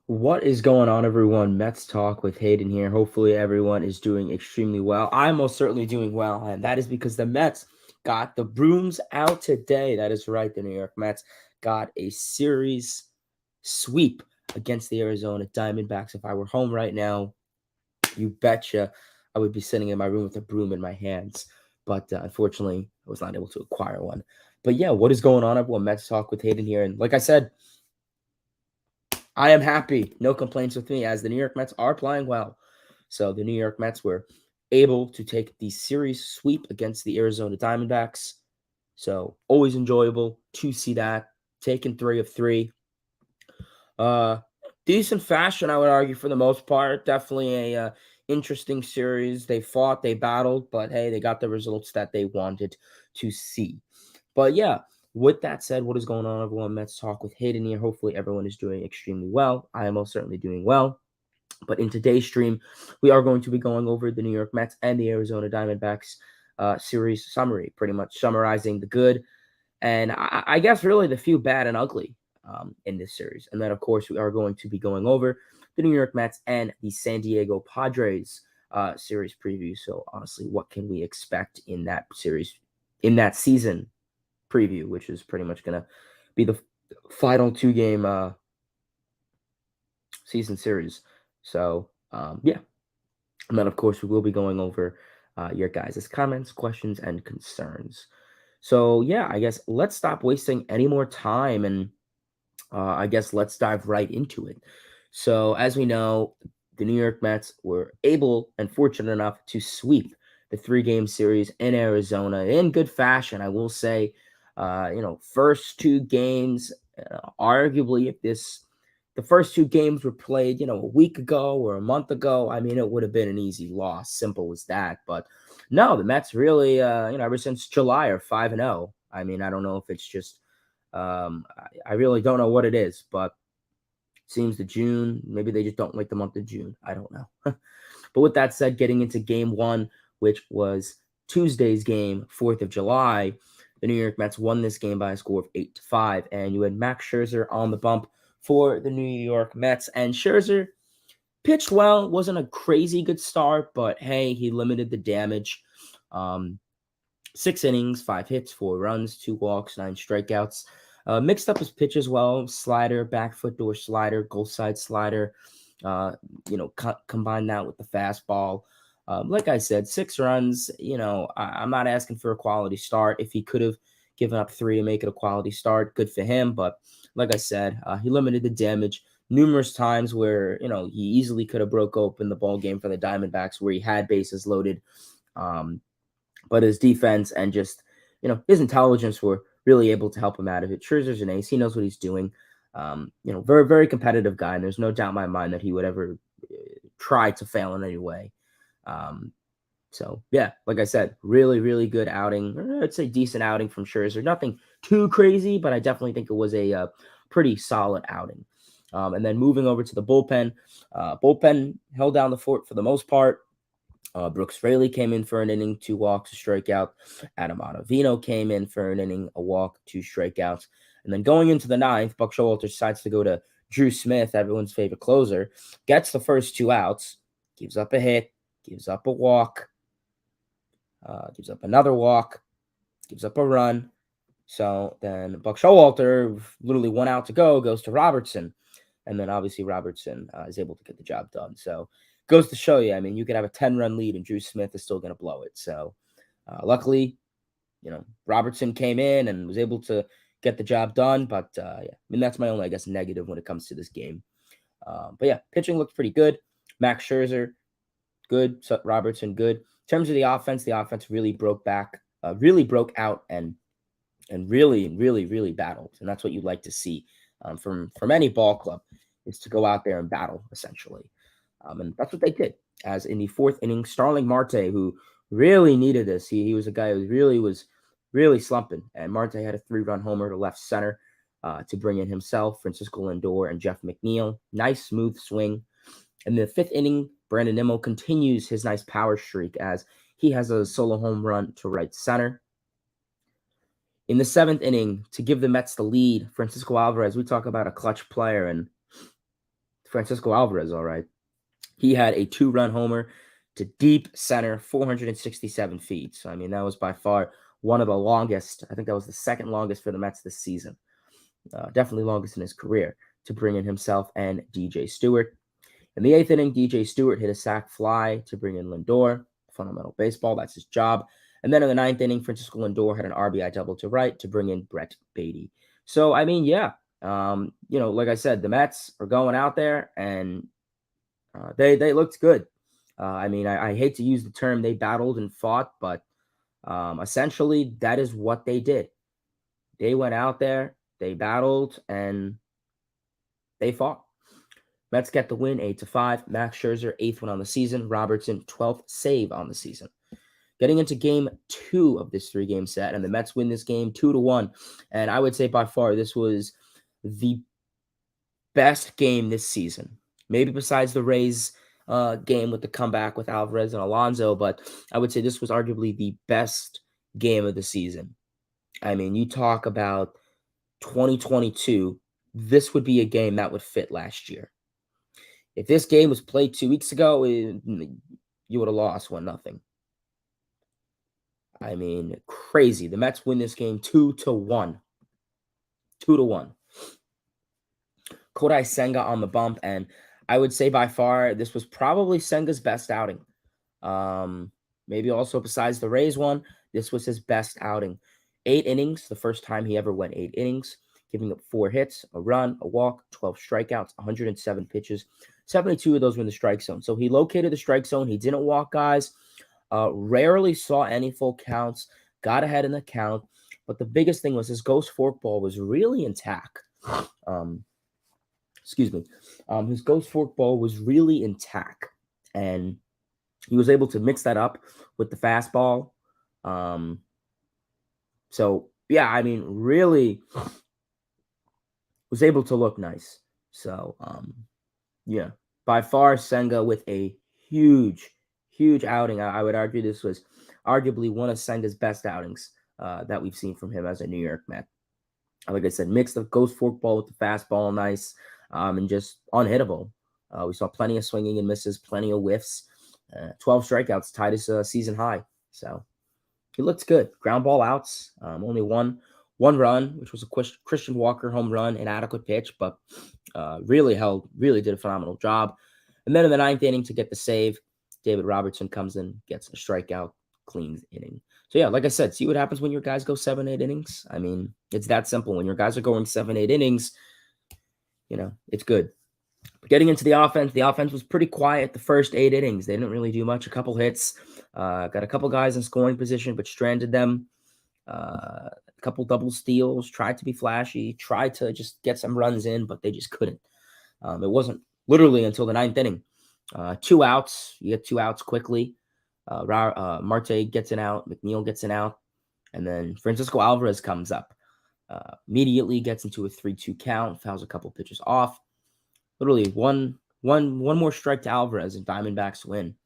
What is going on, everyone? Mets Talk with Hayden here. Hopefully, everyone is doing extremely well. I'm most certainly doing well, and that is because the Mets got the brooms out today. That is right. The New York Mets got a series sweep against the Arizona Diamondbacks. If I were home right now, you betcha I would be sitting in my room with a broom in my hands. But unfortunately, I was not able to acquire one. But yeah, what is going on, everyone? Mets Talk with Hayden here. And like I said, I am happy. No complaints with me as the New York Mets are playing well. So the New York Mets were able to take the series sweep against the Arizona Diamondbacks. So always enjoyable to see that. Taking 3 of 3. Uh Decent fashion, I would argue, for the most part. Definitely a interesting series. They fought, they battled, but hey, they got the results that they wanted to see. But yeah, with that said, what is going on, everyone? Mets Talk with Hayden here. Hopefully, everyone is doing extremely well. I am most certainly doing well. But in today's stream, we are going to be going over the New York Mets and the Arizona Diamondbacks series summary, pretty much summarizing the good and I guess really the few bad and ugly in this series. And then, of course, we are going to be going over the New York Mets and the San Diego Padres series preview. So, honestly, what can we expect in that series, in that season preview, which is pretty much going to be the final 2 game season series. So, yeah. And then, of course, we will be going over your guys' comments, questions, and concerns. So, yeah, I guess let's stop wasting any more time and I guess let's dive right into it. So, as we know, the New York Mets were able and fortunate enough to sweep the 3 game series in Arizona in good fashion. I will say, first 2 games, arguably, if the first 2 games were played, a week ago or a month ago, I mean, it would have been an easy loss. Simple as that. But no, the Mets really, ever since July are 5-0. I mean, I don't know if it's just I really don't know what it is, but it seems the June, maybe they just don't like the month of June. I don't know. But with that said, getting into game 1, which was Tuesday's game, 4th of July, the New York Mets won this game by a score of 8-5. And you had Max Scherzer on the bump for the New York Mets. And Scherzer pitched well. Wasn't a crazy good start, but hey, he limited the damage. 6 innings, 5 hits, 4 runs, 2 walks, 9 strikeouts. Mixed up his pitch as well: slider, back foot door slider, goal side slider. Combine that with the fastball. Like I said, 6 runs. I'm not asking for a quality start. If he could have given up 3 to make it a quality start, good for him. But like I said, he limited the damage numerous times where he easily could have broke open the ball game for the Diamondbacks, where he had bases loaded. Um, but his defense and just his intelligence were really able to help him out of it. Scherzer's an ace; he knows what he's doing. Very very competitive guy, and there's no doubt in my mind that he would ever try to fail in any way. Um, so yeah, like I said, really really good outing. I'd say decent outing from Scherzer. Nothing too crazy, but I definitely think it was a pretty solid outing. And then moving over to the bullpen, bullpen held down the fort for the most part. Brooks Raley came in for an inning, 2 walks, a strikeout. Adam Ottavino came in for an inning, a walk, 2 strikeouts. And then going into the ninth, Buck Showalter decides to go to Drew Smith, everyone's favorite closer, gets the first 2 outs, gives up a hit, gives up a walk, gives up another walk, gives up a run. So then Buck Showalter, literally 1 out to go, goes to Robertson. And then obviously Robertson is able to get the job done. So goes to show you, I mean, you could have a 10-run lead and Drew Smith is still going to blow it. So luckily, Robertson came in and was able to get the job done. But yeah, I mean, that's my only, I guess, negative when it comes to this game. But yeah, pitching looks pretty good. Max Scherzer, good. Robertson, good. In terms of the offense really really broke out and really, really, really battled. And that's what you'd like to see from any ball club, is to go out there and battle, essentially. And that's what they did. As in the 4th inning, Starling Marte, who really needed this, he was a guy who was really slumping. And Marte had a 3-run homer to left center to bring in himself, Fransisco Lindor, and Jeff McNeil. Nice, smooth swing. In the 5th inning, Brandon Nimmo continues his nice power streak as he has a solo home run to right center. In the 7th inning, to give the Mets the lead, Francisco Alvarez, we talk about a clutch player, and Francisco Alvarez, all right. He had a 2-run homer to deep center, 467 feet. So, I mean, that was by far one of the longest. I think that was the second longest for the Mets this season. Definitely longest in his career to bring in himself and DJ Stewart. In the 8th inning, DJ Stewart hit a sac fly to bring in Lindor. Fundamental baseball, that's his job. And then in the 9th inning, Francisco Lindor had an RBI double to right to bring in Brett Beatty. So, I mean, yeah, like I said, the Mets are going out there and they looked good. I mean, I hate to use the term they battled and fought, but essentially that is what they did. They went out there, they battled, and they fought. Mets get the win 8-5. Max Scherzer, 8th win on the season. Robertson, 12th save on the season. Getting into game 2 of this 3-game set, and the Mets win this game 2-1. And I would say by far this was the best game this season. Maybe besides the Rays game with the comeback with Alvarez and Alonso, but I would say this was arguably the best game of the season. I mean, you talk about 2022, this would be a game that would fit last year. If this game was played 2 weeks ago, you would have lost 1-0. I mean, crazy. The Mets win this game 2-1. 2-1. Kodai Senga on the bump, and I would say by far this was probably Senga's best outing. Maybe also besides the Rays one, this was his best outing. 8 innings, the first time he ever went 8 innings, giving up 4 hits, a run, a walk, 12 strikeouts, 107 pitches. 72 of those were in the strike zone. So he located the strike zone. He didn't walk guys. Rarely saw any full counts. Got ahead in the count. But the biggest thing was his ghost forkball was really intact. His ghost forkball was really intact. And he was able to mix that up with the fastball. So, yeah, I mean, really was able to look nice. So, yeah, by far Senga with a huge outing. I would argue this was arguably one of Senga's best outings that we've seen from him as a New York Met. Like I said, mixed the ghost forkball with the fastball, nice, and just unhittable. We saw plenty of swinging and misses, plenty of whiffs. 12 strikeouts, tied his season high. So he looks good. Ground ball outs, only one run, which was a Christian Walker home run, inadequate pitch, but really did a phenomenal job. And then in the 9th inning to get the save, David Robertson comes in, gets a strikeout, clean inning. So yeah, like I said, see what happens when your guys go 7-8 innings. I mean, it's that simple. When your guys are going 7-8 innings, it's good. But getting into the offense was pretty quiet the first 8 innings. They didn't really do much. A couple hits, got a couple guys in scoring position, but stranded them. A couple double steals, tried to be flashy, tried to just get some runs in, but they just couldn't. It wasn't literally until the 9th inning. 2 outs. You get 2 outs quickly. Marte gets an out. McNeil gets an out. And then Francisco Alvarez comes up. Immediately gets into a 3-2 count. Fouls a couple pitches off. Literally one more strike to Alvarez and Diamondbacks win.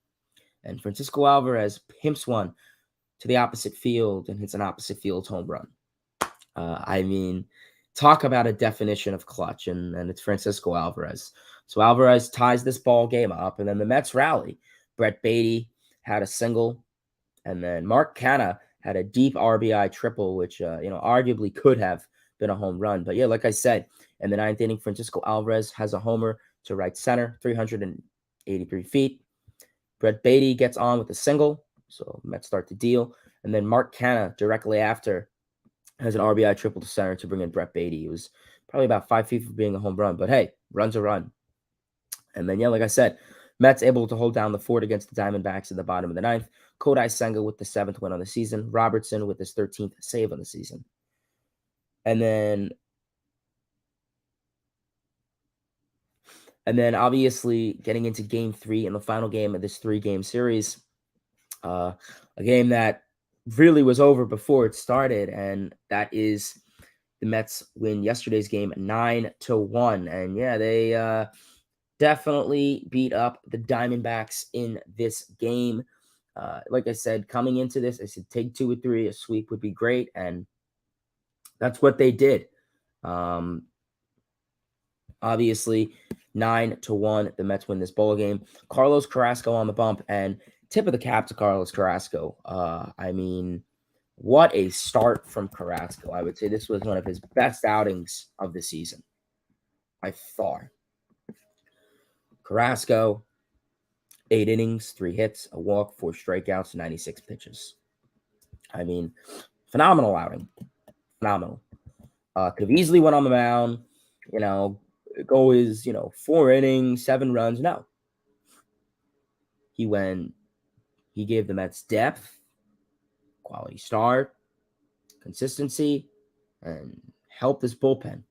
And Francisco Alvarez pimps one to the opposite field and hits an opposite field home run. I mean, talk about a definition of clutch, and it's Francisco Alvarez. So Alvarez ties this ball game up, and then the Mets rally. Brett Beatty had a single, and then Mark Canha had a deep RBI triple, which arguably could have been a home run. But yeah, like I said, in the 9th inning, Francisco Alvarez has a homer to right center, 383 feet. Brett Beatty gets on with a single, so Mets start the deal. And then Mark Canha directly after has an RBI triple to center to bring in Brett Beatty. It was probably about 5 feet from being a home run, but hey, run's a run. And then, yeah, like I said, Mets able to hold down the fort against the Diamondbacks at the bottom of the 9th. Kodai Senga with the 7th win on the season. Robertson with his 13th save on the season. And then obviously getting into game 3 and the final game of this 3-game series, a game that really was over before it started, and that is the Mets win yesterday's game 9-1. And yeah, they definitely beat up the Diamondbacks in this game. Like I said, coming into this, I said take 2 or 3, a sweep would be great, and that's what they did. Obviously, 9-1. The Mets win this ball game. Carlos Carrasco on the bump, and tip of the cap to Carlos Carrasco. I mean, what a start from Carrasco. I would say this was one of his best outings of the season by far. Carrasco, 8 innings, 3 hits, a walk, 4 strikeouts, 96 pitches. I mean, phenomenal outing. Phenomenal. Could have easily went on the mound, go his, 4 innings, 7 runs. No. He gave the Mets depth, quality start, consistency, and helped this bullpen.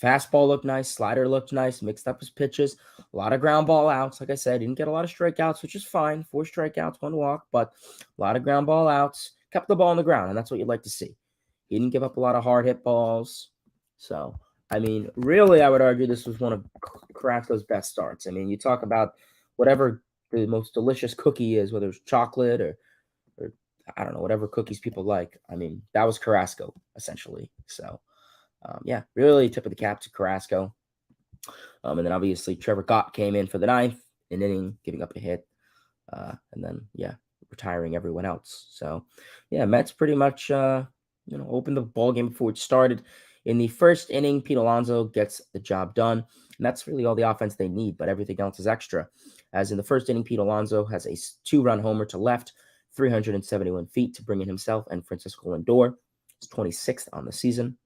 Fastball looked nice. Slider looked nice. Mixed up his pitches. A lot of ground ball outs. Like I said, didn't get a lot of strikeouts, which is fine. 4 strikeouts, 1 walk, but a lot of ground ball outs. Kept the ball on the ground, and that's what you'd like to see. He didn't give up a lot of hard hit balls. So, I mean, really, I would argue this was one of Carrasco's best starts. I mean, you talk about whatever the most delicious cookie is, whether it's chocolate or I don't know, whatever cookies people like. I mean, that was Carrasco, essentially. So, yeah, really tip of the cap to Carrasco. And then obviously Trevor Gott came in for the 9th inning, giving up a hit. And then, yeah, retiring everyone else. So, yeah, Mets pretty much, opened the ball game before it started. In the first inning, Pete Alonso gets the job done. And that's really all the offense they need, but everything else is extra. As in the first inning, Pete Alonso has a 2-run homer to left, 371 feet to bring in himself and Fransisco Lindor. It's 26th on the season.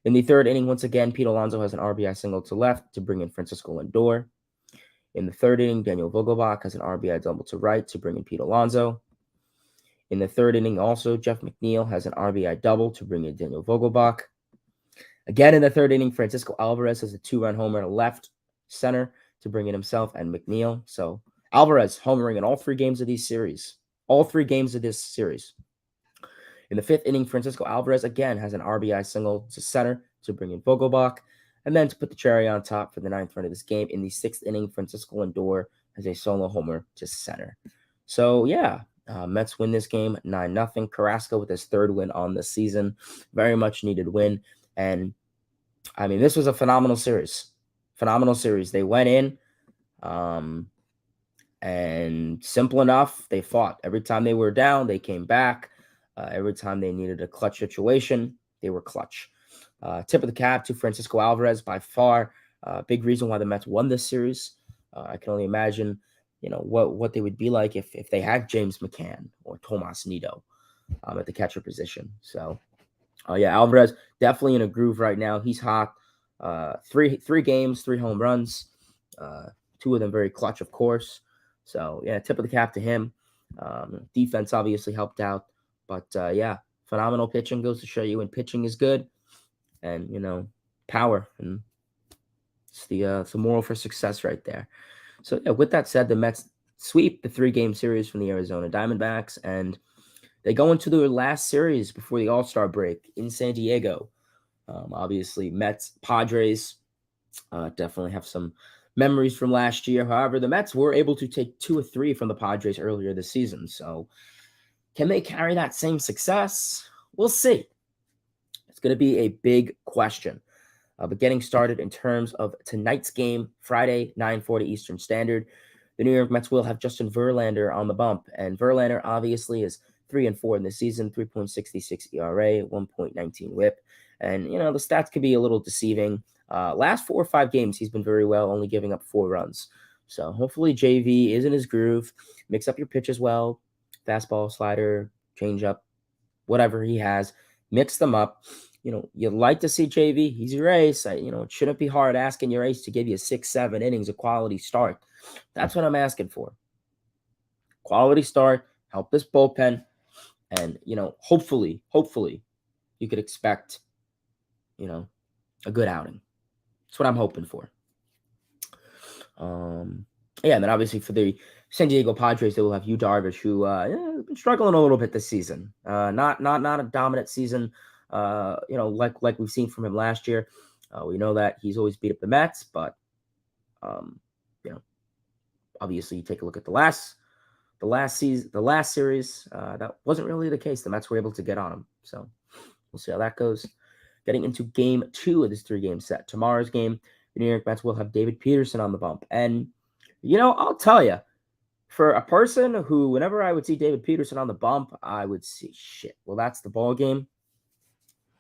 In the third inning, once again, Pete Alonso has an RBI single to left to bring in Fransisco Lindor. In the third inning, Daniel Vogelbach has an RBI double to right to bring in Pete Alonso. In the third inning, also, Jeff McNeil has an RBI double to bring in Daniel Vogelbach. Again, in the third inning, Francisco Alvarez has a 2-run homer to left center to bring in himself and McNeil. So Alvarez homering in all 3 games of these series. All 3 games of this series. In the 5th inning, Francisco Alvarez again has an RBI single to center to bring in Vogelbach. And then to put the cherry on top for the 9th run of this game, in the 6th inning, Fransisco Lindor has a solo homer to center. So, yeah, Mets win this game 9-0. Carrasco with his 3rd win on the season. Very much needed win. And, I mean, this was a phenomenal series. Phenomenal series. They went in, and simple enough, they fought. Every time they were down, they came back. Every time they needed a clutch situation, they were clutch. Tip of the cap to Francisco Alvarez, by far. Big reason why the Mets won this series. I can only imagine, what they would be like if they had James McCann or Tomas Nido at the catcher position. So, yeah, Alvarez definitely in a groove right now. He's hot. 3 games, 3 home runs. 2 of them very clutch, of course. So, yeah, tip of the cap to him. Defense obviously helped out. But, yeah, phenomenal pitching goes to show you when pitching is good. And, power. And it's the moral for success right there. So, yeah, with that said, the Mets sweep the 3-game series from the Arizona Diamondbacks. And they go into their last series before the All-Star break in San Diego. Obviously, Mets, Padres definitely have some memories from last year. However, the Mets were able to take 2 or 3 from the Padres earlier this season. So, can they carry that same success? We'll see. It's going to be a big question. But getting started in terms of tonight's game, Friday, 9:40 Eastern Standard, the New York Mets will have Justin Verlander on the bump. And Verlander obviously is 3-4 in the season, 3.66 ERA, 1.19 WHIP. And, the stats could be a little deceiving. Last 4 or 5 games, he's been very well, only giving up 4 runs. So hopefully JV is in his groove. Mix up your pitches well. Fastball, slider, changeup, whatever he has. Mix them up. You'd like to see JV. He's your ace. It shouldn't be hard asking your ace to give you 6-7 innings of quality start. That's what I'm asking for. Quality start, help this bullpen, and, hopefully, you could expect, a good outing. That's what I'm hoping for. Yeah, and then obviously for the San Diego Padres, they will have Yu Darvish, who been struggling a little bit this season. Not a dominant season, like we've seen from him last year. We know that he's always beat up the Mets, but obviously you take a look at the last series, that wasn't really the case. The Mets were able to get on him, so we'll see how that goes. Getting into game 2 of this 3-game set. Tomorrow's game the New York Mets will have David Peterson on the bump. And, I'll tell you, for a person who, whenever I would see David Peterson on the bump, I would see, shit, well, that's the ball game.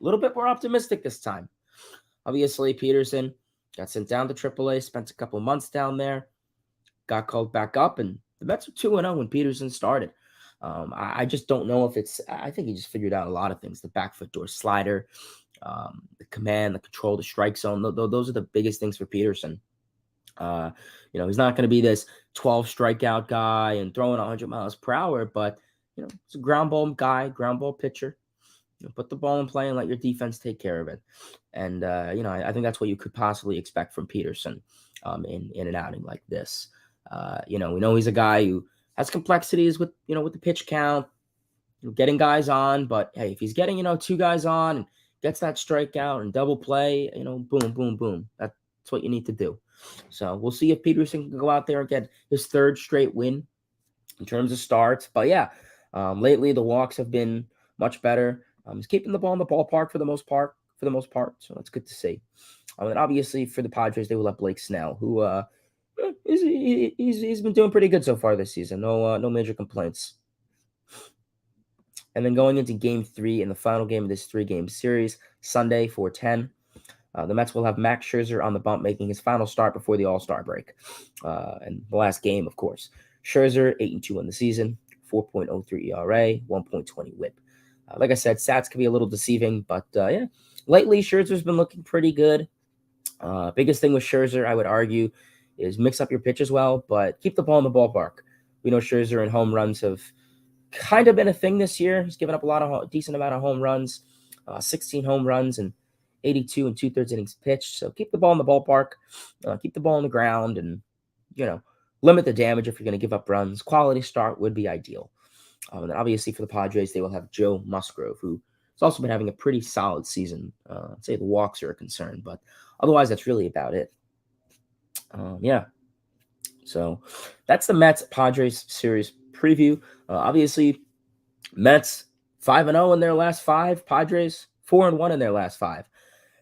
A little bit more optimistic this time. Obviously, Peterson got sent down to AAA, spent a couple months down there, got called back up, and the Mets were 2-0 when Peterson started. I just don't know if I think he just figured out a lot of things. The back foot door slider, the command, the control, the strike zone. Those are the biggest things for Peterson. He's not going to be this 12 strikeout guy and throwing 100 miles per hour, but, it's a ground ball guy, ground ball pitcher. Put the ball in play and let your defense take care of it. And, I think that's what you could possibly expect from Peterson in an outing like this. We know he's a guy who has complexities with the pitch count, getting guys on. But, hey, if he's getting, two guys on and gets that strikeout and double play, boom, boom, boom. That's what you need to do. So we'll see if Peterson can go out there and get his third straight win in terms of starts. But, yeah, lately the walks have been much better. He's keeping the ball in the ballpark for the most part. So that's good to see. And obviously for the Padres, they will have Blake Snell, who he's been doing pretty good so far this season. No major complaints. And then going into Game 3 in the final game of this 3-game series, Sunday, 4:10. The Mets will have Max Scherzer on the bump, making his final start before the All-Star break. And the last game, of course. Scherzer, 8-2 in the season, 4.03 ERA, 1.20 WHIP. Like I said, stats can be a little deceiving, but yeah, lately Scherzer's been looking pretty good. Biggest thing with Scherzer, I would argue, is mix up your pitch as well, but keep the ball in the ballpark. We know Scherzer and home runs have kind of been a thing this year. He's given up a decent amount of home runs, 16 home runs and 82 and 2/3 innings pitched. So keep the ball in the ballpark, keep the ball on the ground, and limit the damage if you're going to give up runs. Quality start would be ideal. And then obviously for the Padres, they will have Joe Musgrove, who has also been having a pretty solid season. I'd say the walks are a concern, but otherwise that's really about it. Yeah. So that's the Mets Padres series preview. Obviously, Mets 5-0 in their last 5. Padres 4-1 in their last 5.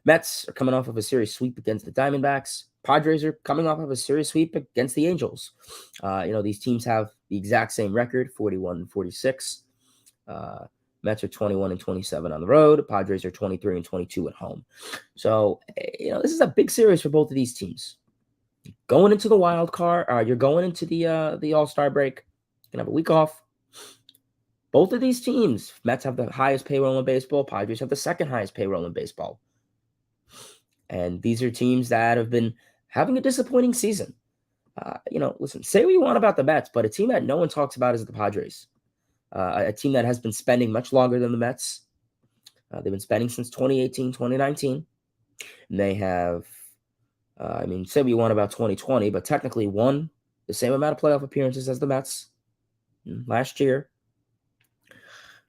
Mets are coming off of a series sweep against the Diamondbacks. Padres are coming off of a series sweep against the Angels. These teams have the exact same record, 41-46. Mets are 21-27 on the road. Padres are 23-22 at home. So, this is a big series for both of these teams. Going into the wild card, you're going into the All-Star break. You're going to have a week off. Both of these teams, Mets have the highest payroll in baseball. Padres have the second highest payroll in baseball. And these are teams that have been having a disappointing season. Listen, say what you want about the Mets, but a team that no one talks about is the Padres. A team that has been spending much longer than the Mets. They've been spending since 2018, 2019. And they have, say what you want about 2020, but technically won the same amount of playoff appearances as the Mets last year.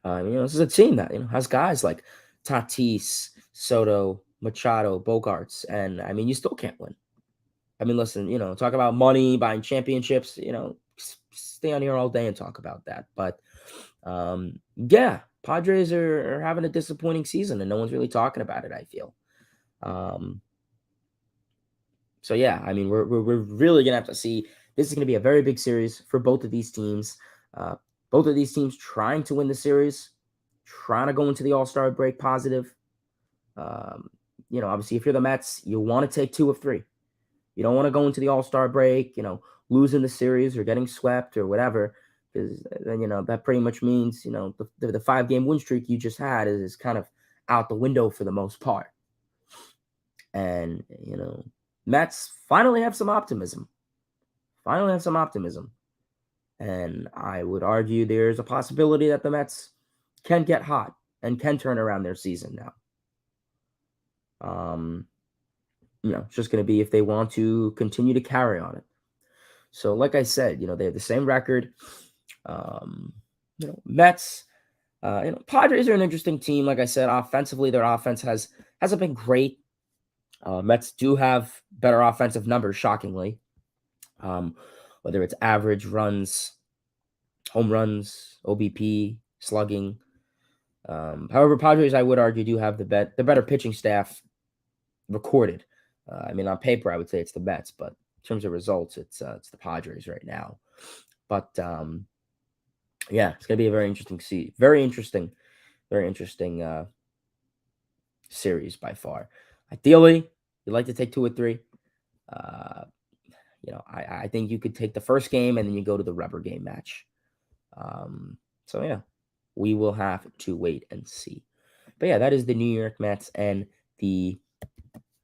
This is a team that, has guys like Tatis, Soto, Machado, Bogarts, and you still can't win. Listen, talk about money, buying championships, stay on here all day and talk about that. But yeah, Padres are having a disappointing season and no one's really talking about it, I feel. So yeah, we're really gonna have to see. This is gonna be a very big series for both of these teams. Both of these teams trying to win the series, trying to go into the All-Star break positive. Obviously, if you're the Mets, you want to take 2 of 3. You don't want to go into the All-Star break, losing the series or getting swept or whatever, because then, that pretty much means, the 5-game win streak you just had is kind of out the window for the most part. And, Mets finally have some optimism. And I would argue there's a possibility that the Mets can get hot and can turn around their season now. It's just going to be if they want to continue to carry on it. So, like I said, they have the same record. Mets, Padres are an interesting team. Like I said, offensively, their offense hasn't been great. Mets do have better offensive numbers, shockingly. Whether it's average runs, home runs, OBP, slugging. However, Padres, I would argue, do have the better pitching staff recorded. I mean, on paper, I would say it's the Mets, but in terms of results, it's the Padres right now. But yeah, it's gonna be a very interesting series by far. Ideally, you'd like to take two or three. Uh, I think you could take the first game and then you go to the rubber game match. So yeah, we will have to wait and see. But yeah, that is the New York Mets and the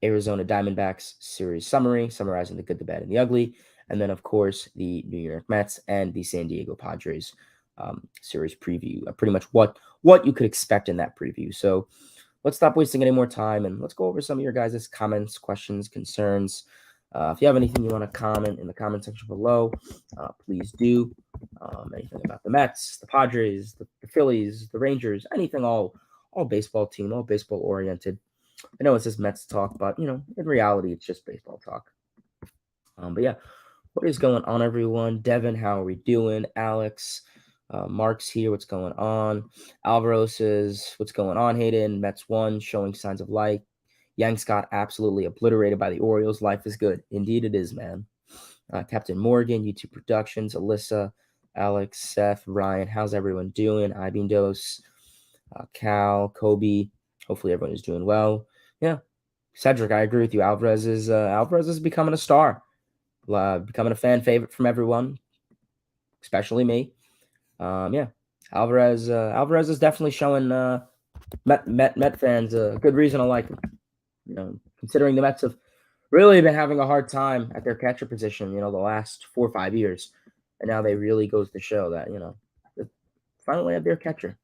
Arizona Diamondbacks series summary, summarizing the good, the bad, and the ugly. And then, of course, the New York Mets and the San Diego Padres series preview. Pretty much what you could expect in that preview. So let's stop wasting any more time and let's go over some of your guys' comments, questions, concerns. If you have anything you want to comment in the comment section below, please do. Anything about the Mets, the Padres, the Phillies, the Rangers, anything, all baseball team, all baseball oriented. I know it says Mets talk, but in reality, it's just baseball talk. But yeah, what is going on, everyone? Devin, how are we doing? Alex, Mark's here. What's going on? Alvarez says, "What's going on, Hayden? Mets won, showing signs of life. Yanks got absolutely obliterated by the Orioles. Life is good. Indeed, it is, man." Captain Morgan, YouTube Productions, Alyssa, Alex, Seth, Ryan. How's everyone doing? Ibindos, Cal, Kobe. Hopefully, everyone is doing well. Yeah, Cedric, I agree with you. Alvarez is becoming a star, becoming a fan favorite from everyone, especially me. Yeah, Alvarez is definitely showing Met fans a good reason to like him. Considering the Mets have really been having a hard time at their catcher position, the last 4 or 5 years, and now they really goes to show that they finally have their catcher.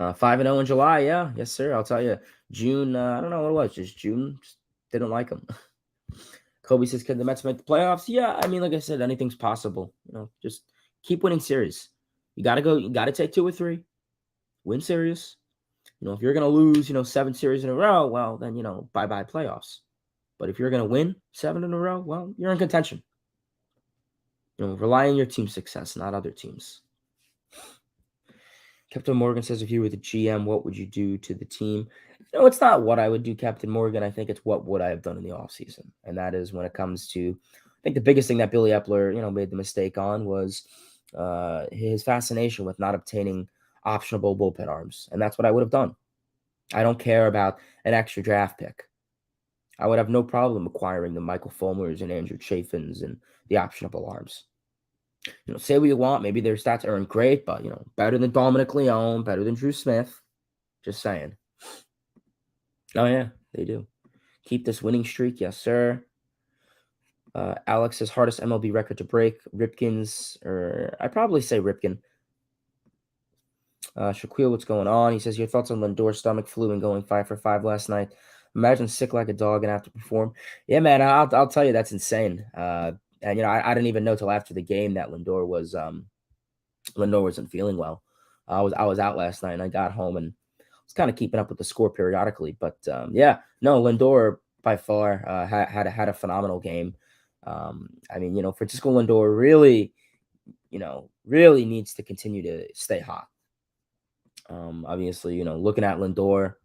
5-0 in July, yeah, yes sir. I'll tell you, June. I don't know what it was, just June. Just didn't like him. Kobe says, "Can the Mets make the playoffs?" Yeah, I mean, like I said, anything's possible. Just keep winning series. You gotta go. You gotta take two or three. Win series. If you're gonna lose, 7 series in a row, well, then bye bye playoffs. But if you're gonna win 7 in a row, well, you're in contention. Rely on your team's success, not other teams. Captain Morgan says, "If you were the GM, what would you do to the team?" It's not what I would do, Captain Morgan. I think it's what would I have done in the offseason. And that is when it comes to, I think the biggest thing that Billy Epler, made the mistake on was his fascination with not obtaining optionable bullpen arms. And that's what I would have done. I don't care about an extra draft pick. I would have no problem acquiring the Michael Fulmers and Andrew Chafin's and the optionable arms. Say what you want. Maybe their stats aren't great, but better than Dominic Leone, better than Drew Smith. Just saying. Oh yeah, they do. Keep this winning streak, yes sir. Alex's hardest MLB record to break, Ripken's, or I'd probably say Ripken. Shaquille, what's going on? He says, "Your thoughts on Lindor's stomach flu and going 5 for 5 last night? Imagine sick like a dog and have to perform." Yeah, man, I'll tell you that's insane. And I didn't even know till after the game that Lindor wasn't feeling well. I was out last night and I got home and was kind of keeping up with the score periodically. But yeah, no, Lindor by far had a phenomenal game. I mean, Francisco Lindor really needs to continue to stay hot. Obviously, looking at Lindor,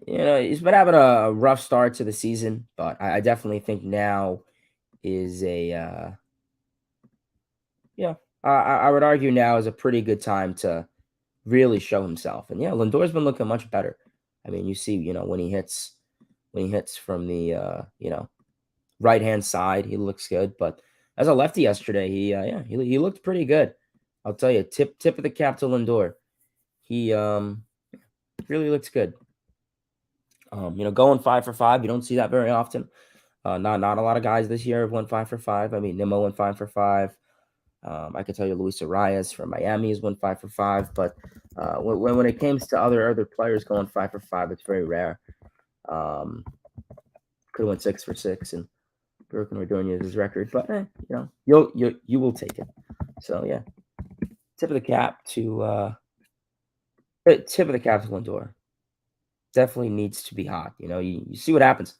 he's been having a rough start to the season, but I definitely think now is yeah, I would argue now is a pretty good time to really show himself. And yeah, Lindor's been looking much better. I mean, you see, when he hits from the right hand side, he looks good. But as a lefty yesterday, he looked pretty good. I'll tell you, tip of the cap to Lindor. He really looks good. Going 5 for 5, you don't see that very often. Not a lot of guys this year have won 5 for 5. I mean, Nimmo went 5 for 5. I could tell you Luis Arias from Miami has won 5 for 5, but when it comes to other players going 5 for 5, it's very rare. Could have went 6 for 6 and broken Ordonez's record, but you will take it. So yeah, tip of the cap to Lindor. Definitely needs to be hot. You see what happens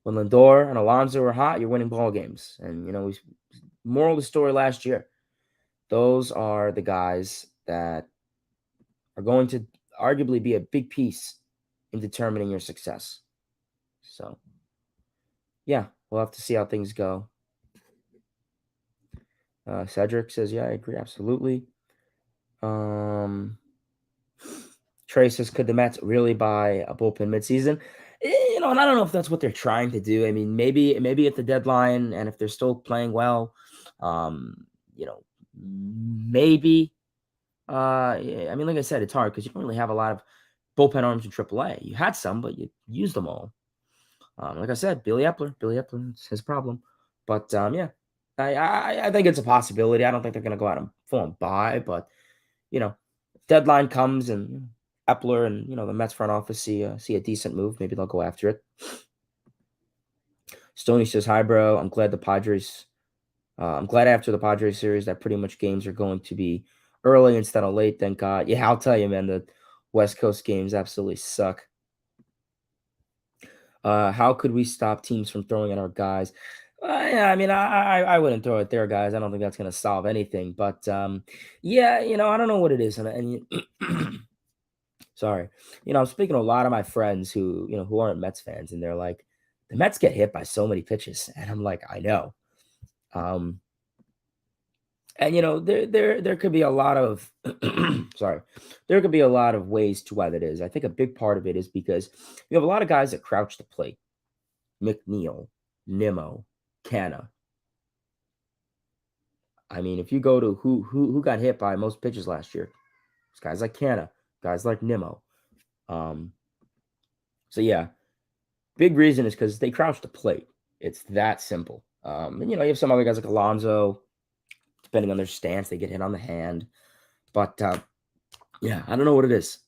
when Lindor and Alonso are hot. You're winning ball games, and moral of the story last year. Those are the guys that are going to arguably be a big piece in determining your success. So, yeah, we'll have to see how things go. Cedric says, yeah, I agree. Absolutely. Trey says, could the Mets really buy a bullpen midseason? And I don't know if that's what they're trying to do. I mean, maybe at the deadline, and if they're still playing well, um, you know, maybe. Yeah, I mean, like I said, it's hard because you don't really have a lot of bullpen arms in AAA. You had some, but you used them all. Like I said, Billy Epler, it's his problem. But yeah, I think it's a possibility. I don't think they're going to go out and full and buy, but you know, deadline comes and Epler and the Mets front office see a decent move. Maybe they'll go after it. Stoney says, "Hi, bro. I'm glad the Padres. I'm glad after the Padres series that pretty much games are going to be early instead of late. Thank God. Yeah, I'll tell you, man. The West Coast games absolutely suck. How could we stop teams from throwing at our guys? Yeah, I mean, I wouldn't throw it there, guys. I don't think that's going to solve anything. But yeah, I don't know what it is, and sorry, I'm speaking to a lot of my friends who aren't Mets fans, and they're like, the Mets get hit by so many pitches, and I'm like, I know. And there could be a lot of sorry, there could be a lot of ways to why that is. I think a big part of it is because you have a lot of guys that crouch the plate. McNeil, Nimmo, Canna. I mean, if you go to who got hit by most pitches last year, it's guys like Canna, guys like Nimmo. So yeah, big reason is because they crouch the plate. It's that simple. And you have some other guys like Alonso, depending on their stance, they get hit on the hand. But yeah, I don't know what it is.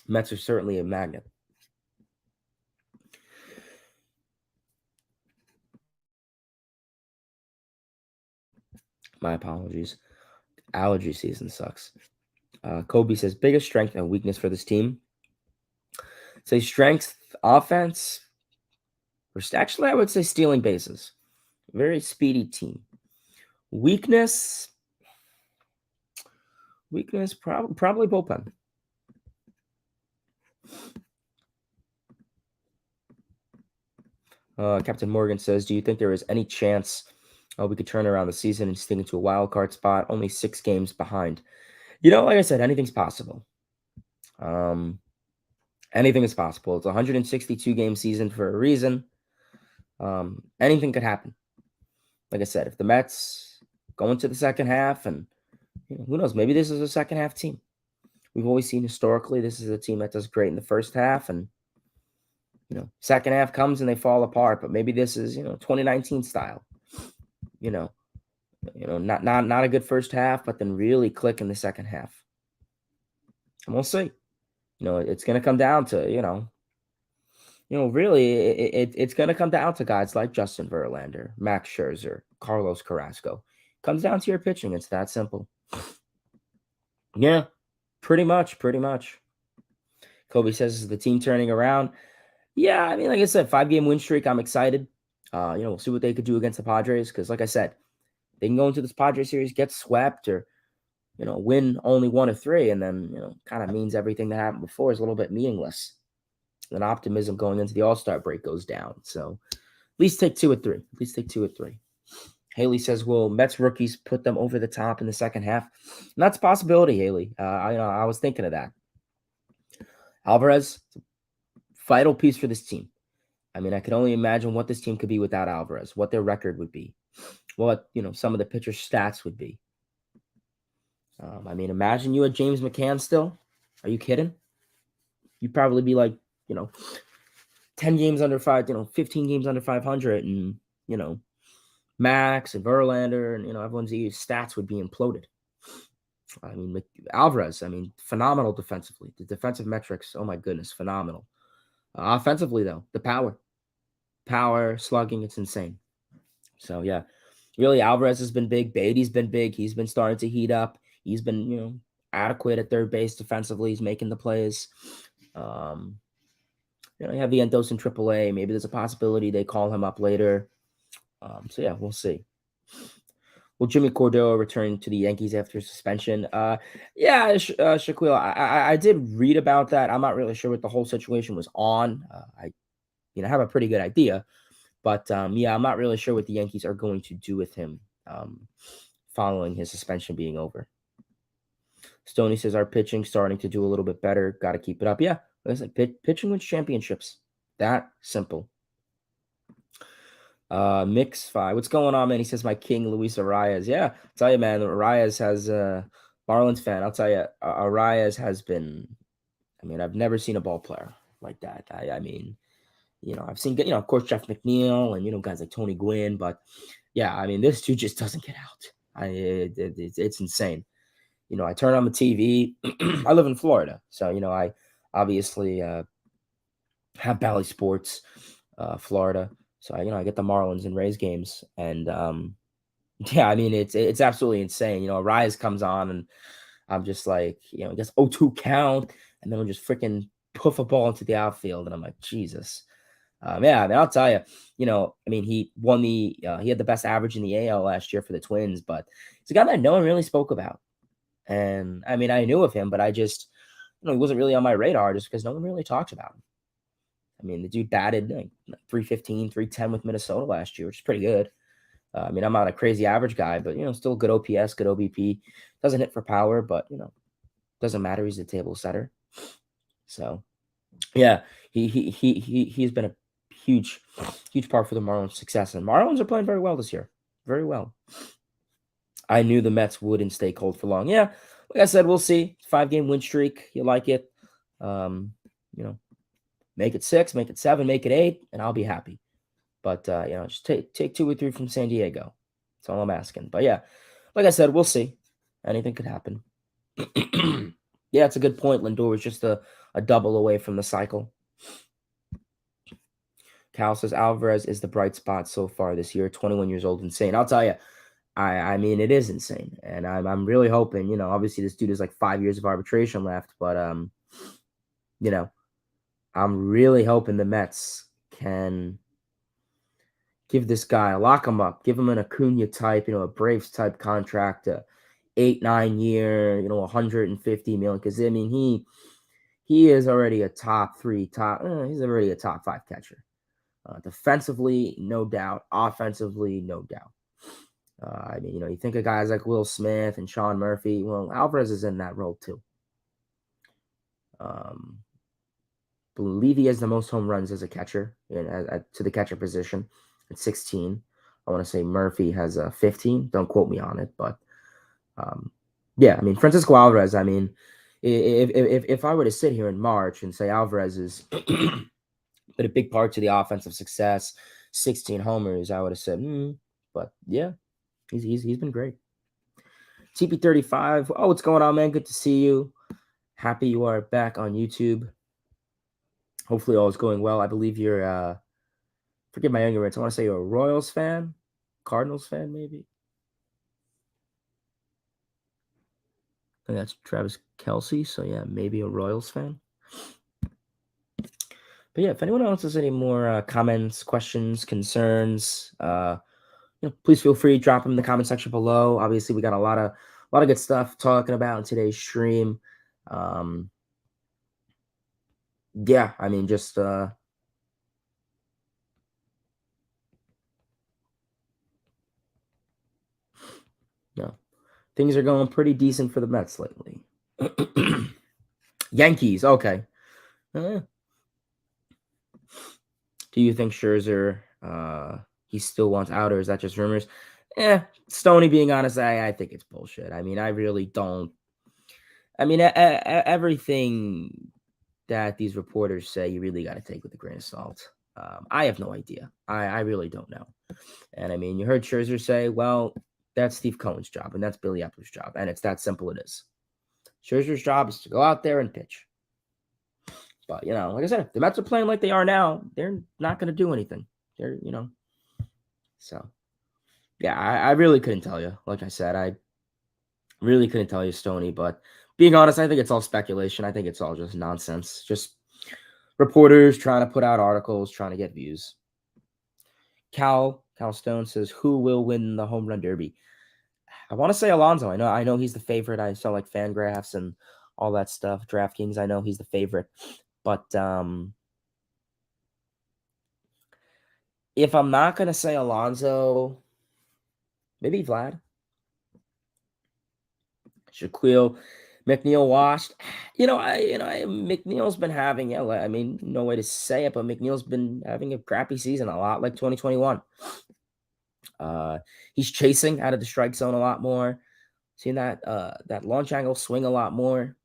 Mets are certainly a magnet. My apologies. Allergy season sucks. Kobe says, biggest strength and weakness for this team. Say strength, offense. Actually, I would say stealing bases. Very speedy team. Weakness, probably bullpen. Captain Morgan says, do you think there is any chance we could turn around the season and stick into a wild card spot? Only 6 games behind. Like I said, anything's possible. Anything is possible. It's a 162 game season for a reason. Anything could happen. Like I said, if the Mets go into the second half, and who knows, maybe this is a second half team. We've always seen historically this is a team that does great in the first half, and second half comes and they fall apart. But maybe this is 2019 style. Not a good first half, but then really click in the second half. And we'll see. It's going to come down to really, it's going to come down to guys like Justin Verlander, Max Scherzer, Carlos Carrasco. Comes down to your pitching. It's that simple. Yeah, pretty much. Kobe says, is the team turning around? Yeah, I mean, like I said, 5-game win streak. I'm excited. We'll see what they could do against the Padres because, like I said, they can go into this Padres series, get swept, or win only 1 of 3, and then kind of means everything that happened before is a little bit meaningless. And optimism going into the All-Star break goes down. So at least take 2 of 3. Haley says, will Mets rookies put them over the top in the second half? And that's a possibility, Haley. I was thinking of that. Alvarez, vital piece for this team. I mean, I can only imagine what this team could be without Alvarez, what their record would be, what some of the pitcher stats would be. I mean, imagine you had James McCann still. Are you kidding? You'd probably be like, 10 games under 15 games under 500, and Max and Verlander and everyone's stats would be imploded. I mean, Alvarez, phenomenal defensively. The defensive metrics, oh my goodness, phenomenal. Offensively, though, the power, slugging, it's insane. So yeah, really, Alvarez has been big. Beatty's been big. He's been starting to heat up. He's been adequate at third base defensively. He's making the plays. You have the Endos in AAA. Maybe there's a possibility they call him up later. So yeah, we'll see. Will Jimmy Cordero return to the Yankees after suspension? Yeah, Shaquille, I did read about that. I'm not really sure what the whole situation was on. I have a pretty good idea, but yeah, I'm not really sure what the Yankees are going to do with him following his suspension being over. Stoney says our pitching starting to do a little bit better. Got to keep it up. Yeah, like I said, pitching wins championships. That simple. Mix Five. What's going on, man? He says my king, Luis Arias. Yeah, I'll tell you, man. Arias has Marlins fan. I'll tell you, Arias has been. I mean, I've never seen a ball player like that. I mean, I've seen, of course, Jeff McNeil and guys like Tony Gwynn, but yeah, I mean, this dude just doesn't get out. It's insane. I turn on the TV. I live in Florida, so I obviously have Bally Sports, Florida. So I get the Marlins and Rays games, and yeah, I mean it's absolutely insane. Rise comes on, and I'm just like, I guess 0-2 count, and then we'll just freaking poof a ball into the outfield, and I'm like, Jesus. Yeah, I mean, I'll tell you, I mean, he won he had the best average in the AL last year for the Twins, but it's a guy that no one really spoke about. And I mean, I knew of him, but I just, he wasn't really on my radar just because no one really talked about him. I mean, the dude batted like 315, 310 with Minnesota last year, which is pretty good. I mean, I'm not a crazy average guy, but, still good OPS, good OBP. Doesn't hit for power, but, doesn't matter. He's a table setter. So, yeah, he's been a huge part for the Marlins' success. And Marlins are playing very well this year. Very well. I knew the Mets wouldn't stay cold for long. Yeah, like I said, we'll see. 5-game win streak. You like it. Make it 6, make it 7, make it 8, and I'll be happy. But, just take 2 or 3 from San Diego. That's all I'm asking. But, yeah, like I said, we'll see. Anything could happen. Yeah, it's a good point. Lindor was just a double away from the cycle. Cal says Alvarez is the bright spot so far this year. 21 years old, insane. I'll tell you, I mean, it is insane, and I'm really hoping. Obviously this dude has like 5 years of arbitration left, but I'm really hoping the Mets can give this guy, lock him up, give him an Acuna type, a Braves type contract, 8-9 year, 150 million. Because I mean, he is already a top 3, he's already a top 5 catcher. Defensively, no doubt. Offensively, no doubt. I mean, you think of guys like Will Smith and Sean Murphy. Well, Alvarez is in that role too. Believe he has the most home runs as a catcher to the catcher position at 16. I want to say Murphy has 15. Don't quote me on it, but yeah, I mean, Fransisco Alvarez. I mean, if I were to sit here in March and say Alvarez is but a big part to the offensive success, 16 homers, I would have said, but yeah, he's been great. TP35. Oh, what's going on, man? Good to see you. Happy you are back on YouTube. Hopefully all is going well. I believe you're forget my ignorance. I want to say you're a Royals fan, Cardinals fan, maybe. I think that's Travis Kelce. So yeah, maybe a Royals fan. But yeah, if anyone else has any more comments, questions, concerns, please feel free to drop them in the comment section below. Obviously, we got a lot of good stuff talking about in today's stream. Yeah, I mean, just things are going pretty decent for the Mets lately. Yankees, okay. Do you think Scherzer he still wants out, or is that just rumors? Stoney, being honest, I think it's bullshit. I mean, I really don't. I mean, everything that these reporters say, you really got to take with a grain of salt. I have no idea. I really don't know. And I mean, you heard Scherzer say, well, that's Steve Cohen's job, and that's Billy Epler's job, and it's that simple. It is. Scherzer's job is to go out there and pitch. But, like I said, if the Mets are playing like they are now, they're not going to do anything. They're, so, yeah, I really couldn't tell you. Like I said, I really couldn't tell you, Stoney. But being honest, I think it's all speculation. I think it's all just nonsense. Just reporters trying to put out articles, trying to get views. Cal Stone says, who will win the home run derby? I want to say Alonso. I know he's the favorite. I saw like Fangraphs and all that stuff. DraftKings. I know he's the favorite, but if I'm not gonna say Alonso, maybe Vlad. Shaquille McNeil washed. McNeil's been having. Yeah, I mean, no way to say it, but McNeil's been having a crappy season, a lot like 2021. He's chasing out of the strike zone a lot more. Seeing that launch angle swing a lot more.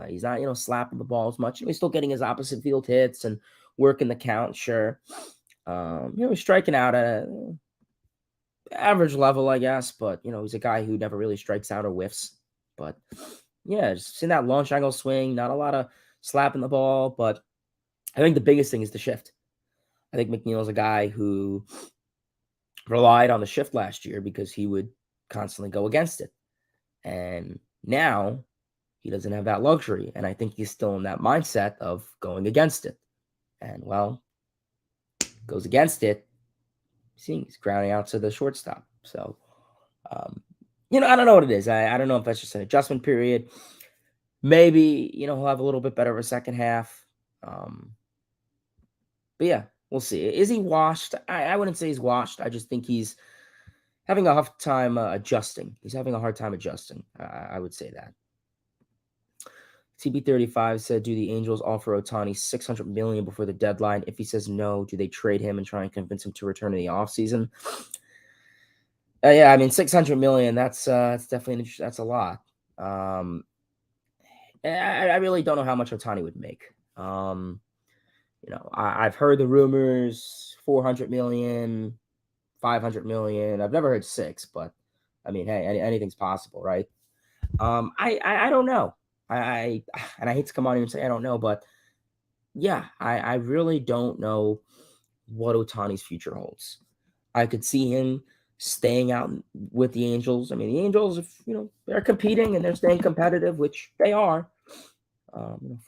He's not, slapping the ball as much. He's still getting his opposite field hits and working the count, sure. He's striking out at a average level, I guess, but he's a guy who never really strikes out or whiffs. But yeah, just seeing that launch angle swing, not a lot of slapping the ball, but I think the biggest thing is the shift. I think McNeil's a guy who relied on the shift last year because he would constantly go against it. And now he doesn't have that luxury. And I think he's still in that mindset of going against it. And well, goes against it. Seeing he's grounding out to the shortstop. So, I don't know what it is. I don't know if that's just an adjustment period. Maybe, he'll have a little bit better of a second half. But yeah, we'll see. Is he washed? I wouldn't say he's washed. I just think he's having a tough time adjusting. He's having a hard time adjusting. I would say that. TB35 said, do the Angels offer Ohtani $600 million before the deadline? If he says no, do they trade him and try and convince him to return in the offseason? Yeah, I mean, $600 million, that's definitely that's a lot. I really don't know how much Ohtani would make. I've heard the rumors, 400 million, 500 million. I've never heard 6, but I mean, hey, anything's possible, right? I don't know. I and I hate to come on here and say I don't know, but yeah, I really don't know what Otani's future holds. I could see him staying out with the Angels. I mean, the Angels, if they're competing and they're staying competitive, which they are.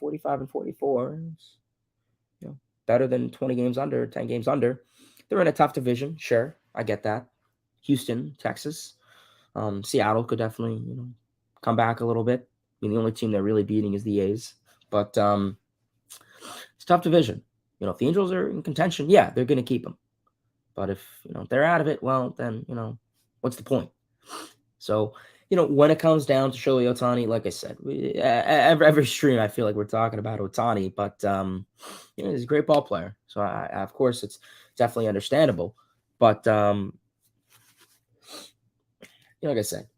45 and 44, better than 20 games under, 10 games under. They're in a tough division, sure, I get that. Houston, Texas, Seattle could definitely come back a little bit. I mean, the only team they're really beating is the A's, but it's a tough division. If the Angels are in contention, yeah, they're going to keep them. But if they're out of it, well, then what's the point? So when it comes down to Shohei Ohtani, like I said, every stream I feel like we're talking about Ohtani, but he's a great ball player. So of course it's definitely understandable. But like I said,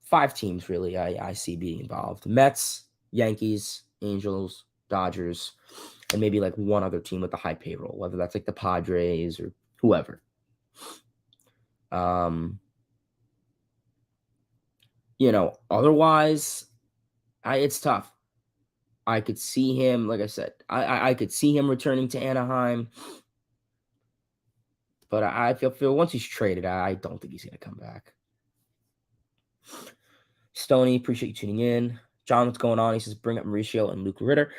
5 teams really I see being involved: Mets, Yankees, Angels, Dodgers, and maybe like one other team with a high payroll, whether that's like the Padres or whoever. Otherwise, it's tough. I could see him, like I said, I could see him returning to Anaheim, but I feel once he's traded, I don't think he's going to come back. Stoney, appreciate you tuning in. John, what's going on? He says, bring up Mauricio and Luke Ritter.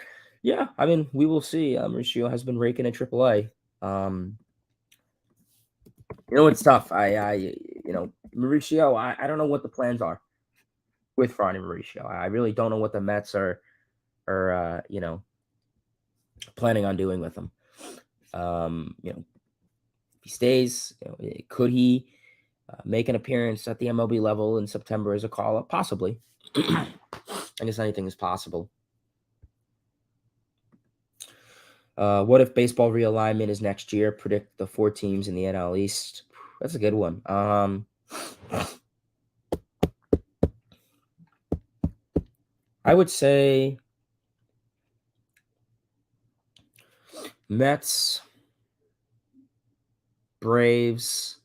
Yeah, I mean, we will see. Mauricio has been raking in AAA. It's tough. Mauricio, I don't know what the plans are with Franny Mauricio. I really don't know what the Mets are planning on doing with him. If he stays, could he make an appearance at the MLB level in September as a call-up? Possibly. I guess anything is possible. What if baseball realignment is next year? Predict the 4 teams in the NL East. That's a good one. I would say Mets, Braves,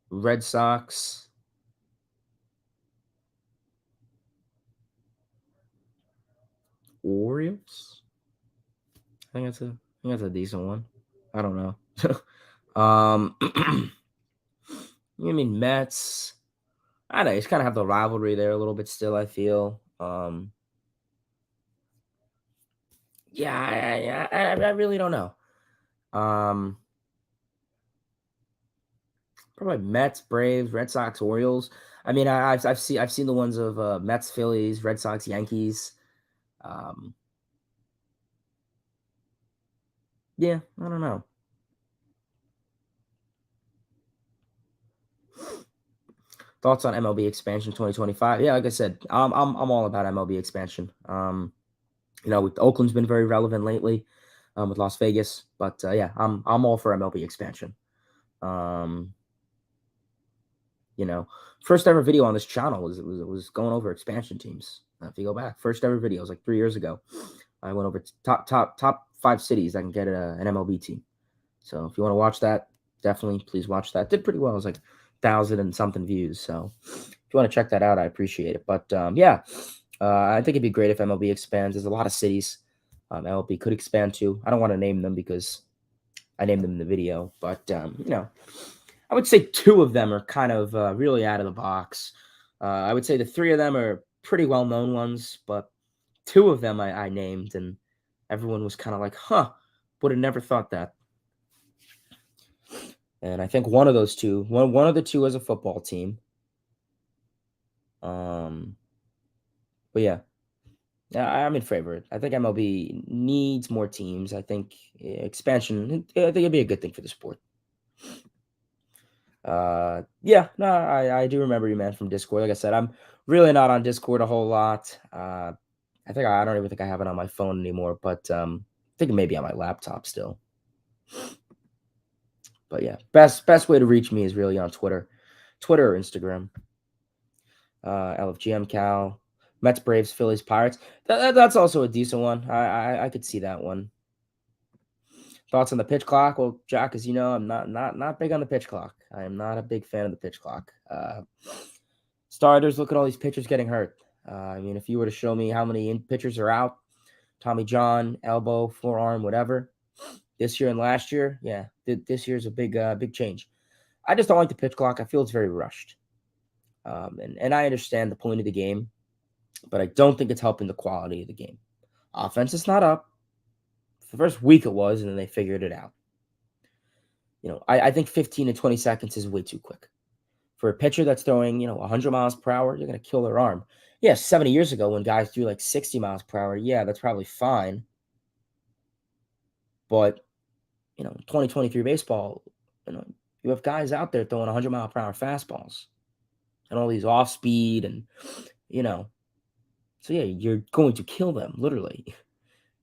Red Sox, Orioles. I think that's a decent one. I don't know. You mean Mets? I don't know. It's kind of have the rivalry there a little bit still, I feel. Yeah, I really don't know. Probably Mets, Braves, Red Sox, Orioles. I mean, I've seen the ones of Mets, Phillies, Red Sox, Yankees. Um, yeah, I don't know. Thoughts on MLB expansion 2025? Yeah, like I said, I'm all about MLB expansion. With Oakland's been very relevant lately, with Las Vegas, but yeah, I'm all for MLB expansion. Um, you know, First ever video on this channel was going over expansion teams. If you go back, first ever video was like 3 years ago. I went over top 5 cities that can get an MLB team. So if you want to watch that, definitely please watch that. Did pretty well. It was like 1,000 and something views. So if you want to check that out, I appreciate it. But yeah, I think it'd be great if MLB expands. There's a lot of cities MLB could expand to. I don't want to name them because I named them in the video, but I would say two of them are kind of really out of the box. I would say the three of them are pretty well known ones, but two of them I named, and everyone was kind of like, huh, would have never thought that. And I think one of those two, one of the two is a football team. Um, but yeah, I'm in favor. I think MLB needs more teams. I think expansion, I think it'd be a good thing for the sport. Yeah, no, I do remember you, man, from Discord. Like I said, I'm really not on Discord a whole lot. I think I don't even think I have it on my phone anymore, but I think maybe on my laptop still. But yeah, best way to reach me is really on Twitter or Instagram. LFGM Cal, Mets, Braves, Phillies, Pirates. That's also a decent one. I could see that one. Thoughts on the pitch clock? Well, Jack, as you know, I'm not big on the pitch clock. I am not a big fan of the pitch clock. Starters, look at all these pitchers getting hurt. I mean, if you were to show me how many pitchers are out, Tommy John, elbow, forearm, whatever, this year and last year, yeah, this year's a big change. I just don't like the pitch clock. I feel it's very rushed. And I understand the point of the game, but I don't think it's helping the quality of the game. Offense is not up. For the first week it was, and then they figured it out. I think 15 to 20 seconds is way too quick. For a pitcher that's throwing, 100 miles per hour, you're going to kill their arm. Yeah, 70 years ago when guys threw like 60 miles per hour, yeah, that's probably fine. But, 2023 baseball, you have guys out there throwing 100-mile-per-hour fastballs and all these off speed and, you know, so yeah, you're going to kill them literally.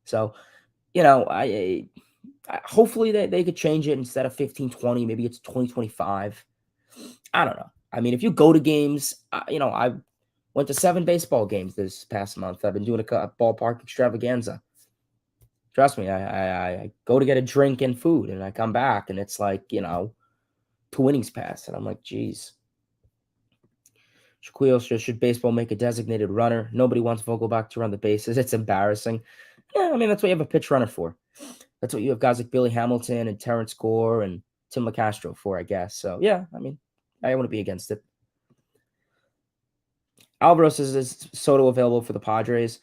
So, I hopefully they could change it instead of 15-20, maybe it's 20-25. I don't know. I mean, if you go to games, I went to 7 baseball games this past month. I've been doing a ballpark extravaganza. Trust me, I go to get a drink and food, and I come back, and it's like, 2 innings pass, and I'm like, geez. Shaquille says, should baseball make a designated runner? Nobody wants Vogelbach to run the bases. It's embarrassing. Yeah, I mean, that's what you have a pitch runner for. That's what you have guys like Billy Hamilton and Terrence Gore and Tim LaCastro for, I guess. So, yeah, I mean, I wouldn't be against it. Alvarez is Soto available for the Padres?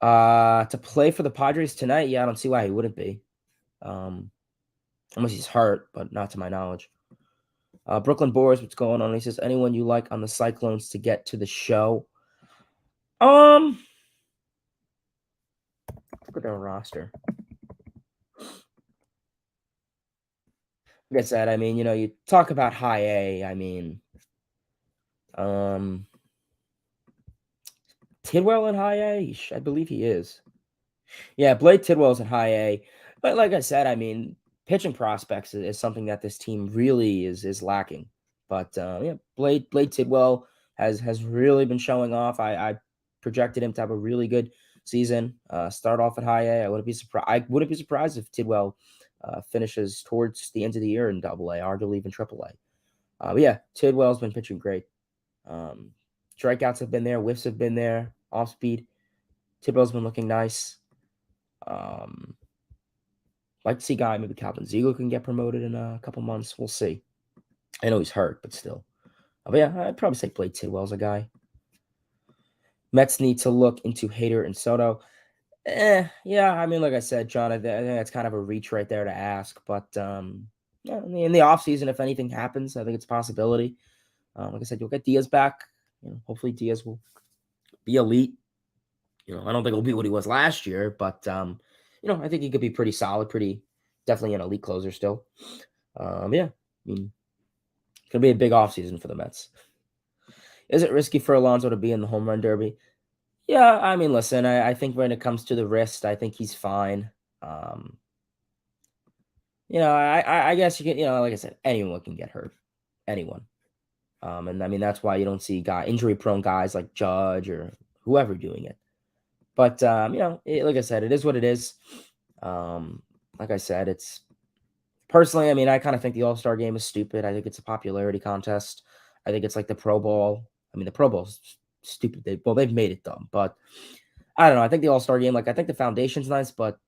To play for the Padres tonight? Yeah, I don't see why he wouldn't be. Unless he's hurt, but not to my knowledge. Brooklyn Boris, what's going on? He says, anyone you like on the Cyclones to get to the show? Look at their roster. Like I said, I mean, you talk about high A. I mean, Tidwell in high A? I believe he is. Yeah, Blake Tidwell's in high A. But like I said, I mean, pitching prospects is something that this team really is lacking. But yeah, Blake Tidwell has really been showing off. I projected him to have a really good season. Start off at high A. I wouldn't be surprised if Tidwell finishes towards the end of the year in Double A, arguably even Triple A. But yeah, Tidwell's been pitching great. Strikeouts have been there, whiffs have been there, off speed. Tidwell's been looking nice. Like to see guy maybe Calvin Ziegler can get promoted in a couple months. We'll see. I know he's hurt, but still. But yeah, I'd probably say Blake Tidwell's a guy. Mets need to look into Hader and Soto. Yeah. I mean, like I said, John, I think that's kind of a reach right there to ask, but Yeah, in the offseason, if anything happens, I think it's a possibility. Like I said, you'll get Diaz back. Hopefully Diaz will be elite. I don't think he'll be what he was last year, but I think he could be pretty solid, pretty definitely an elite closer still. Yeah, I mean, it's gonna be a big offseason for the Mets. Is it risky for Alonso to be in the home run derby? Yeah, I mean, listen, I think when it comes to the wrist, I think he's fine. Um, I guess you can, like I said, anyone can get hurt, anyone. And I mean that's why you don't see injury prone guys like Judge or whoever doing it. But like I said, it is what it is. Um, like I said, it's personally, I mean, I kind of think the All Star game is stupid. I think it's a popularity contest. I think it's like the Pro Bowl. I mean, the Pro Bowl's stupid. They've made it dumb, but I don't know. I think the All Star game, like I think the foundation's nice, but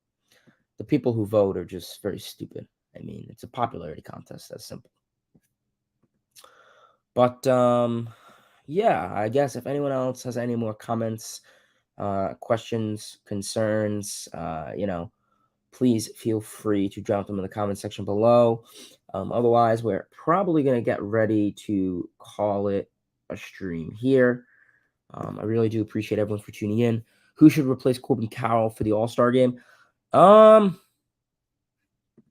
the people who vote are just very stupid. I mean, it's a popularity contest. That's simple. But yeah, I guess if anyone else has any more comments, questions, concerns, please feel free to drop them in the comment section below. Otherwise, we're probably going to get ready to call it a stream here. I really do appreciate everyone for tuning in. Who should replace Corbin Carroll for the All-Star game?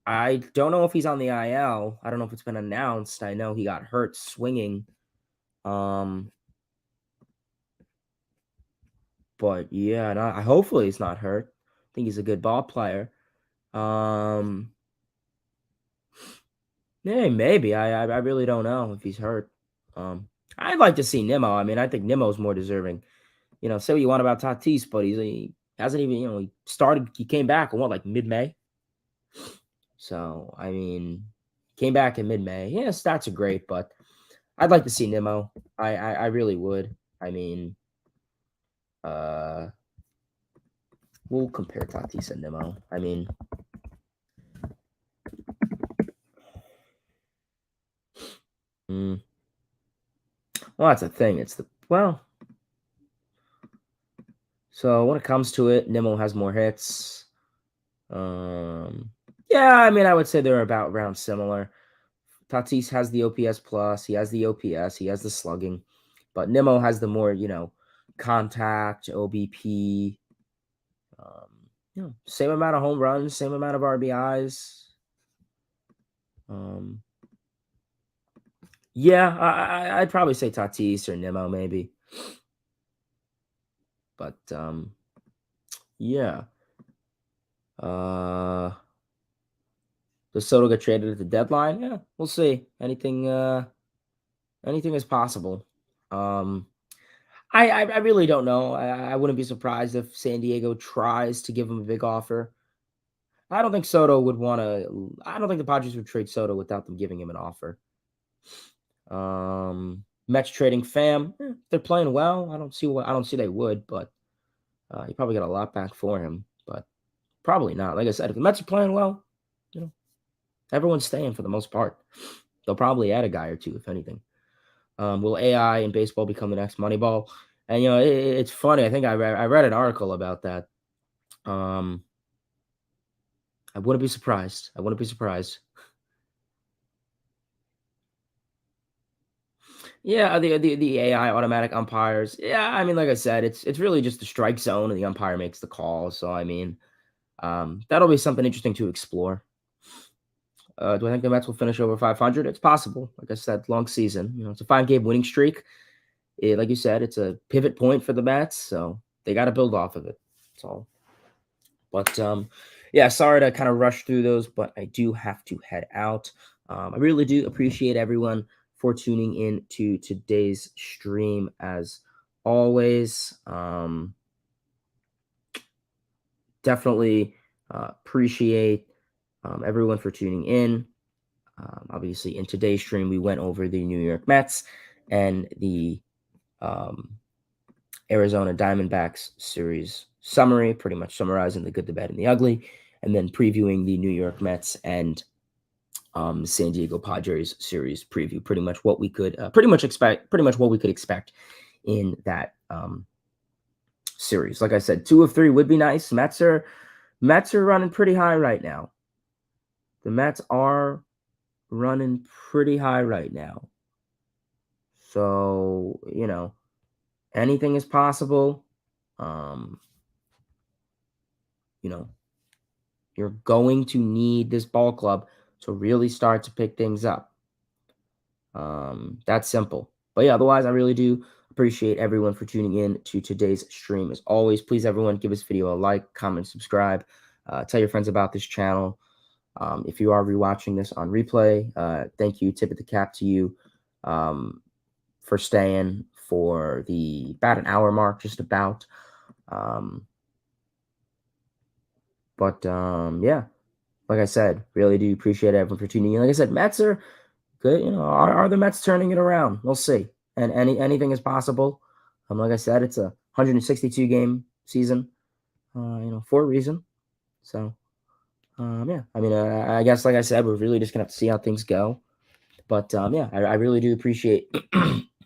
I don't know if he's on the IL. I don't know if it's been announced. I know he got hurt swinging. But yeah, hopefully he's not hurt. I think he's a good ball player. Yeah, maybe. I really don't know if he's hurt. I'd like to see Nimmo. I mean, I think Nimmo's more deserving. Say what you want about Tatis, but he hasn't even, he came back in like mid-May. So, I mean, came back in mid-May. Yeah, stats are great, but I'd like to see Nimmo. I really would. I mean, uh, we'll compare Tatis and Nimmo. I mean, well, that's the thing. So when it comes to it, Nimmo has more hits. Yeah, I mean, I would say they're about around similar. Tatis has the OPS plus, he has the OPS, he has the slugging, but Nimmo has the more, contact, OBP, same amount of home runs, same amount of RBIs. Yeah, I'd probably say Tatis or Nimmo maybe, but yeah. Does Soto get traded at the deadline? Yeah, we'll see. Anything is possible. I really don't know. I wouldn't be surprised if San Diego tries to give him a big offer. I don't think Soto would want to. I don't think the Padres would trade Soto without them giving him an offer. Mets trading Pham. They're playing well. I don't see they would, but you probably get a lot back for him. But probably not. Like I said, if the Mets are playing well, everyone's staying for the most part. They'll probably add a guy or two, if anything. Will AI in baseball become the next Moneyball? And it's funny. I think I read an article about that. I wouldn't be surprised. I wouldn't be surprised. Yeah, the AI automatic umpires. Yeah, I mean, like I said, it's really just the strike zone and the umpire makes the call. So I mean, that'll be something interesting to explore. Do I think the Mets will finish over 500? It's possible. Like I said, long season. It's a 5-game winning streak. Like you said, it's a pivot point for the Mets, so they got to build off of it. That's all. But yeah, sorry to kind of rush through those, but I do have to head out. I really do appreciate everyone for tuning in to today's stream as always. Definitely appreciate everyone for tuning in. Obviously, in today's stream, we went over the New York Mets and the Arizona Diamondbacks series summary, pretty much summarizing the good, the bad, and the ugly, and then previewing the New York Mets and San Diego Padres series preview. Pretty much what we could expect in that series. Like I said, 2 of 3 would be nice. Mets are running pretty high right now. The Mets are running pretty high right now. So, anything is possible. Um, you know, you're going to need this ball club to really start to pick things up. That's simple. But yeah, otherwise, I really do appreciate everyone for tuning in to today's stream. As always, please, everyone, give this video a like, comment, subscribe. Tell your friends about this channel. If you are rewatching this on replay, thank you. Tip of the cap to you for staying for about an hour mark, just about. Yeah, like I said, really do appreciate everyone for tuning in. Like I said, Mets are good. Are the Mets turning it around? We'll see. And anything is possible. Like I said, it's a 162 game season. For a reason. So, yeah. I mean, I guess, like I said, we're really just gonna have to see how things go. But yeah, I really do appreciate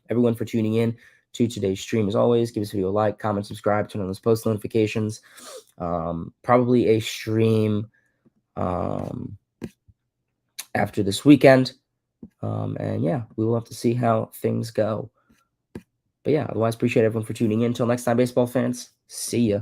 everyone for tuning in to today's stream. As always, give this video a like, comment, subscribe, turn on those post notifications. Probably a stream after this weekend. And yeah, we will have to see how things go. But yeah, otherwise, appreciate everyone for tuning in. Until next time, baseball fans, see ya.